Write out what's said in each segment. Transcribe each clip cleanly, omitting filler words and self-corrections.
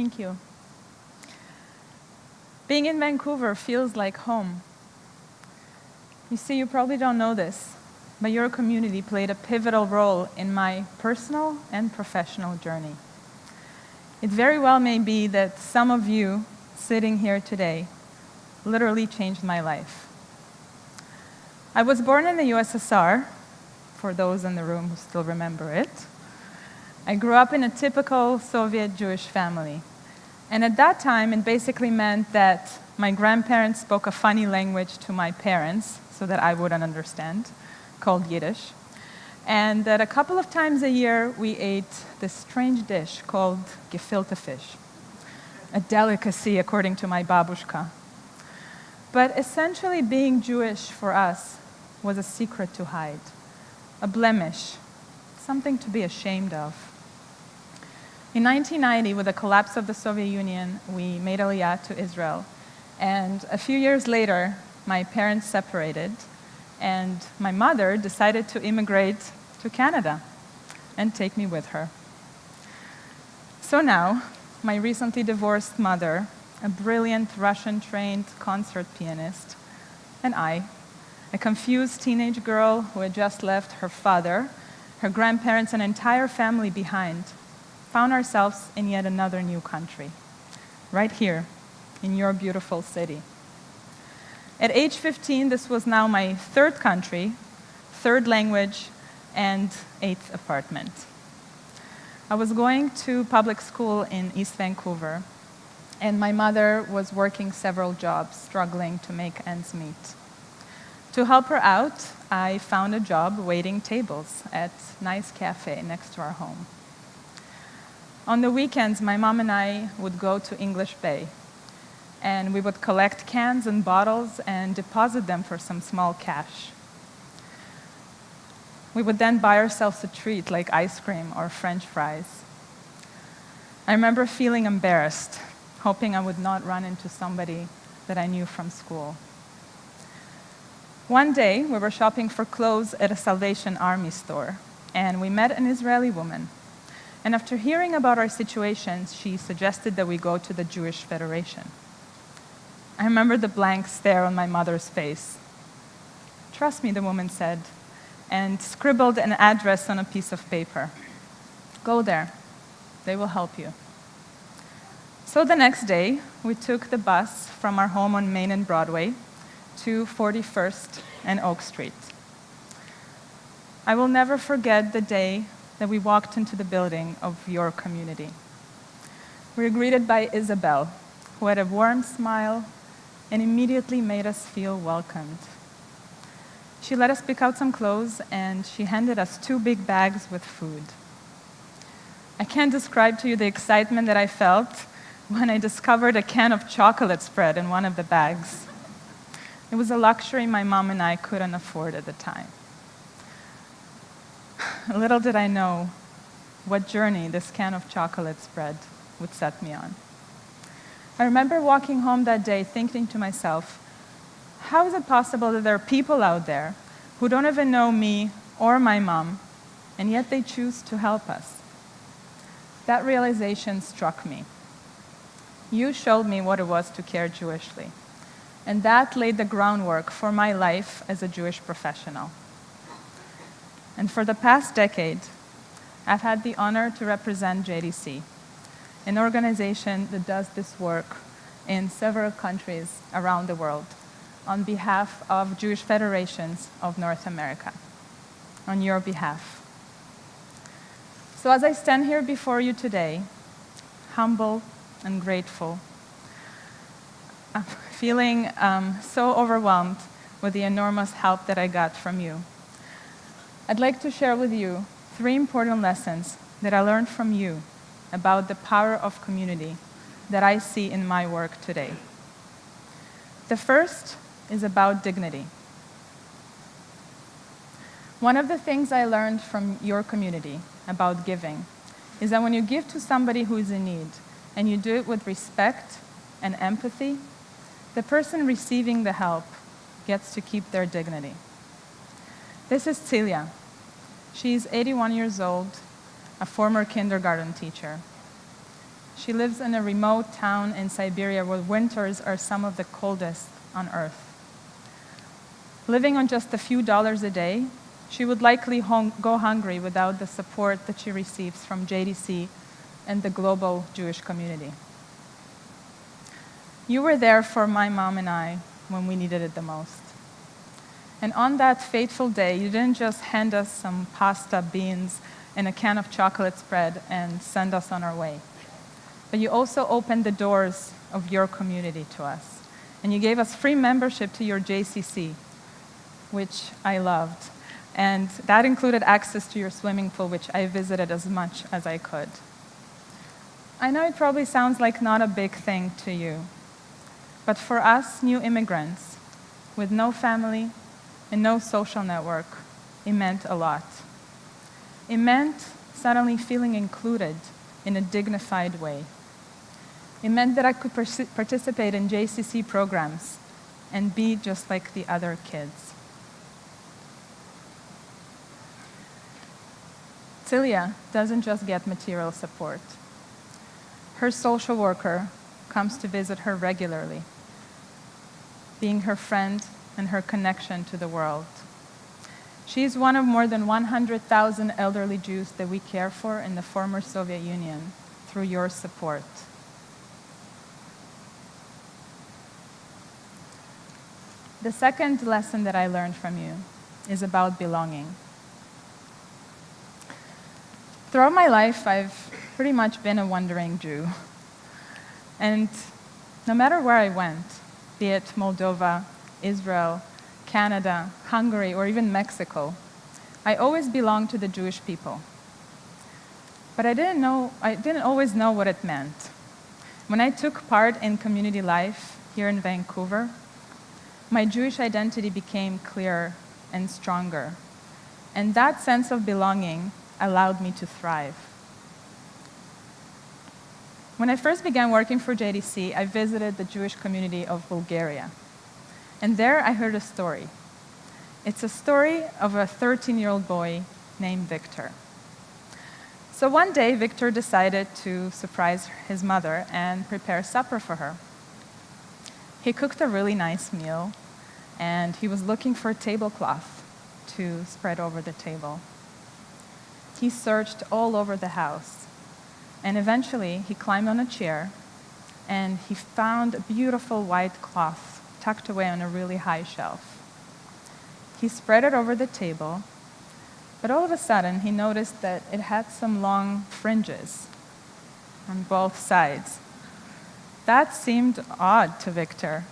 Thank you. Being in Vancouver feels like home. You see, you probably don't know this, but your community played a pivotal role in my personal and professional journey. It very well may be that some of you sitting here today literally changed my life. I was born in the USSR, for those in the room who still remember it. I grew up in a typical Soviet Jewish family. And at that time, it basically meant that my grandparents spoke a funny language to my parents, so that I wouldn't understand, called Yiddish. And that a couple of times a year, we ate this strange dish called gefilte fish, a delicacy according to my babushka. But essentially, being Jewish for us was a secret to hide, a blemish, something to be ashamed of. In 1990, with the collapse of the Soviet Union, we made Aliyah to Israel. And a few years later, my parents separated, and my mother decided to immigrate to Canada and take me with her. So now, my recently divorced mother, a brilliant Russian-trained concert pianist, and I, a confused teenage girl who had just left her father, her grandparents, and entire family behind, found ourselves in yet another new country, right here in your beautiful city. At age 15, this was now my third country, third language, and eighth apartment. I was going to public school in East Vancouver, and my mother was working several jobs, struggling to make ends meet. To help her out, I found a job waiting tables at a nice cafe next to our home. On the weekends, my mom and I would go to English Bay, and we would collect cans and bottles and deposit them for some small cash. We would then buy ourselves a treat like ice cream or French fries. I remember feeling embarrassed, hoping I would not run into somebody that I knew from school. One day, we were shopping for clothes at a Salvation Army store, and we met an Israeli woman. And after hearing about our situations, she suggested that we go to the Jewish Federation. I remember the blank stare on my mother's face. "Trust me," the woman said, and scribbled an address on a piece of paper. "Go there. They will help you." So the next day, we took the bus from our home on Main and Broadway to 41st and Oak Street. I will never forget the day that we walked into the building of your community. We were greeted by Isabel, who had a warm smile and immediately made us feel welcomed. She let us pick out some clothes, and she handed us 2 big bags with food. I can't describe to you the excitement that I felt when I discovered a can of chocolate spread in one of the bags. It was a luxury my mom and I couldn't afford at the time. Little did I know what journey this can of chocolate spread would set me on. I remember walking home that day thinking to myself, how is it possible that there are people out there who don't even know me or my mom, and yet they choose to help us? That realization struck me. You showed me what it was to care Jewishly, and that laid the groundwork for my life as a Jewish professional. And for the past decade, I've had the honor to represent JDC, an organization that does this work in several countries around the world on behalf of Jewish federations of North America, on your behalf. So as I stand here before you today, humble and grateful, I'm feeling so overwhelmed with the enormous help that I got from you, I'd like to share with you 3 important lessons that I learned from you about the power of community that I see in my work today. The first is about dignity. One of the things I learned from your community about giving is that when you give to somebody who is in need, and you do it with respect and empathy, the person receiving the help gets to keep their dignity. This is Celia. She's 81 years old, a former kindergarten teacher. She lives in a remote town in Siberia where winters are some of the coldest on Earth. Living on just a few dollars a day, she would likely go hungry without the support that she receives from JDC and the global Jewish community. You were there for my mom and I when we needed it the most. And on that fateful day, you didn't just hand us some pasta, beans, and a can of chocolate spread and send us on our way. But you also opened the doors of your community to us. And you gave us free membership to your JCC, which I loved. And that included access to your swimming pool, which I visited as much as I could. I know it probably sounds like not a big thing to you, but for us new immigrants with no family and no social network, it meant a lot. It meant suddenly feeling included in a dignified way. It meant that I could participate in JCC programs and be just like the other kids. Celia doesn't just get material support. Her social worker comes to visit her regularly, being her friend and her connection to the world. She is one of more than 100,000 elderly Jews that we care for in the former Soviet Union through your support. The second lesson that I learned from you is about belonging. Throughout my life, I've pretty much been a wandering Jew. And no matter where I went, be it Moldova, Israel, Canada, Hungary, or even Mexico, I always belonged to the Jewish people. But I didn't always know what it meant. When I took part in community life here in Vancouver, my Jewish identity became clearer and stronger. And that sense of belonging allowed me to thrive. When I first began working for JDC, I visited the Jewish community of Bulgaria. And there I heard a story. It's a story of a 13-year-old boy named Victor. So one day, Victor decided to surprise his mother and prepare supper for her. He cooked a really nice meal, and he was looking for a tablecloth to spread over the table. He searched all over the house, and eventually he climbed on a chair, and he found a beautiful white cloth tucked away on a really high shelf. He spread it over the table, but all of a sudden he noticed that it had some long fringes on both sides. That seemed odd to Victor,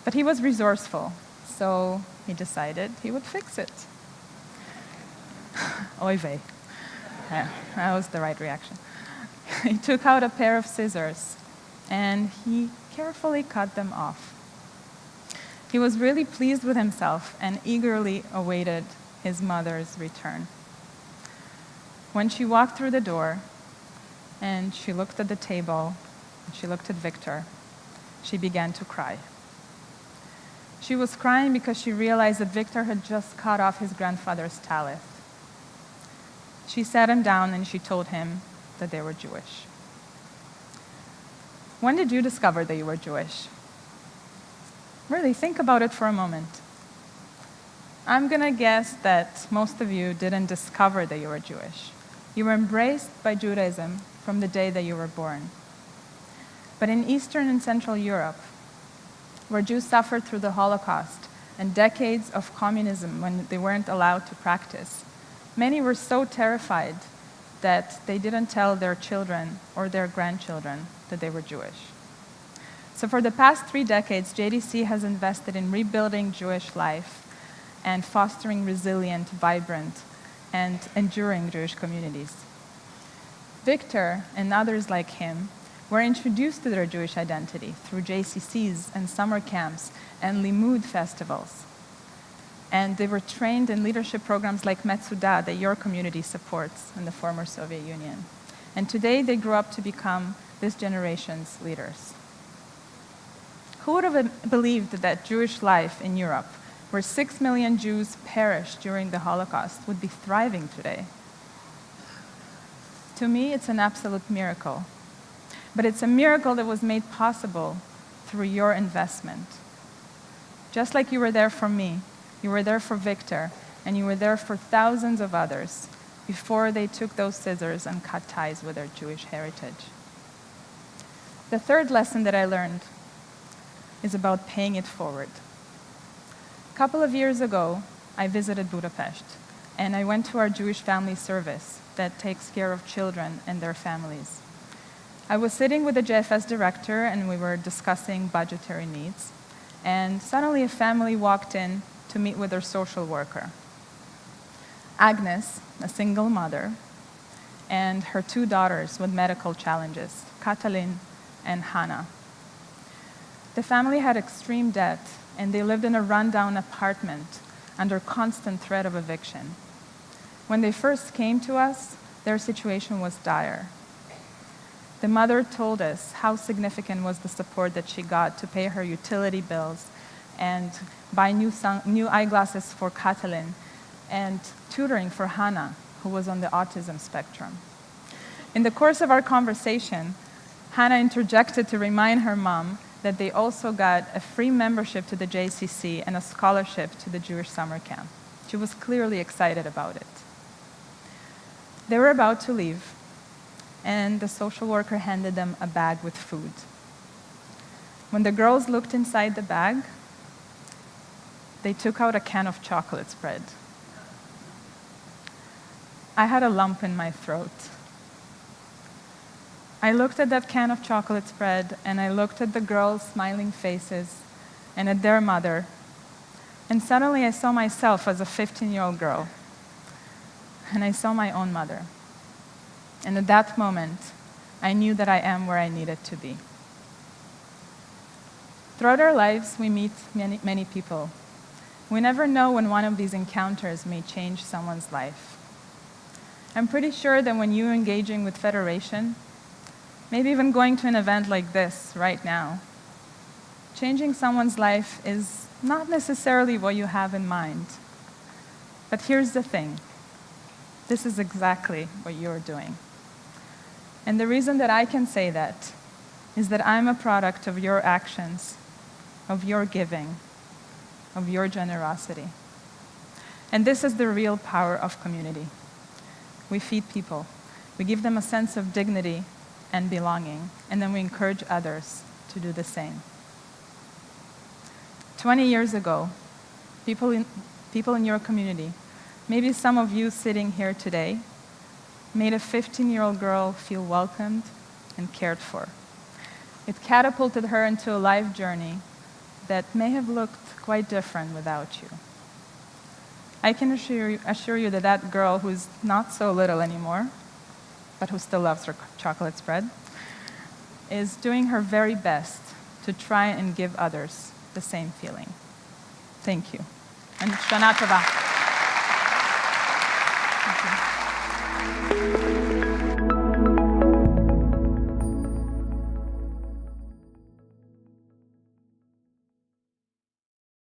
but he was resourceful, so he decided he would fix it. Oy vey. Yeah, that was the right reaction. He took out a pair of scissors, and he carefully cut them off. He was really pleased with himself and eagerly awaited his mother's return. When she walked through the door, and she looked at the table, and she looked at Victor, she began to cry. She was crying because she realized that Victor had just cut off his grandfather's talith. She sat him down and she told him that they were Jewish. When did you discover that you were Jewish? Really, think about it for a moment. I'm going to guess that most of you didn't discover that you were Jewish. You were embraced by Judaism from the day that you were born. But in Eastern and Central Europe, where Jews suffered through the Holocaust and decades of communism when they weren't allowed to practice, many were so terrified that they didn't tell their children or their grandchildren that they were Jewish. So for the past 3 decades, JDC has invested in rebuilding Jewish life and fostering resilient, vibrant, and enduring Jewish communities. Victor and others like him were introduced to their Jewish identity through JCCs and summer camps and Limud festivals. And they were trained in leadership programs like Metsuda that your community supports in the former Soviet Union. And today they grew up to become this generation's leaders. Who would have believed that Jewish life in Europe, where 6 million Jews perished during the Holocaust, would be thriving today? To me, it's an absolute miracle. But it's a miracle that was made possible through your investment. Just like you were there for me, you were there for Victor, and you were there for thousands of others before they took those scissors and cut ties with their Jewish heritage. The third lesson that I learned is about paying it forward. A couple of years ago, I visited Budapest, and I went to our Jewish family service that takes care of children and their families. I was sitting with the JFS director, and we were discussing budgetary needs, and suddenly a family walked in to meet with their social worker. Agnes, a single mother, and her two daughters with medical challenges, Katalin and Hannah. The family had extreme debt, and they lived in a rundown apartment under constant threat of eviction. When they first came to us, their situation was dire. The mother told us how significant was the support that she got to pay her utility bills and buy new eyeglasses for Katalin and tutoring for Hannah, who was on the autism spectrum. In the course of our conversation, Hannah interjected to remind her mom that they also got a free membership to the JCC and a scholarship to the Jewish summer camp. She was clearly excited about it. They were about to leave, and the social worker handed them a bag with food. When the girls looked inside the bag, they took out a can of chocolate spread. I had a lump in my throat. I looked at that can of chocolate spread, and I looked at the girls' smiling faces and at their mother, and suddenly I saw myself as a 15-year-old girl, and I saw my own mother. And at that moment, I knew that I am where I needed to be. Throughout our lives, we meet many people. We never know when one of these encounters may change someone's life. I'm pretty sure that when you're engaging with Federation, maybe even going to an event like this right now, changing someone's life is not necessarily what you have in mind. But here's the thing. This is exactly what you're doing. And the reason that I can say that is that I'm a product of your actions, of your giving, of your generosity. And this is the real power of community. We feed people. We give them a sense of dignity and belonging, and then we encourage others to do the same. 20 years ago, people in your community, maybe some of you sitting here today, made a 15-year-old girl feel welcomed and cared for. It catapulted her into a life journey that may have looked quite different without you. I can assure you that that girl, who's not so little anymore, but who still loves her chocolate spread, is doing her very best to try and give others the same feeling. Thank you. And Shana Tova. Thank you.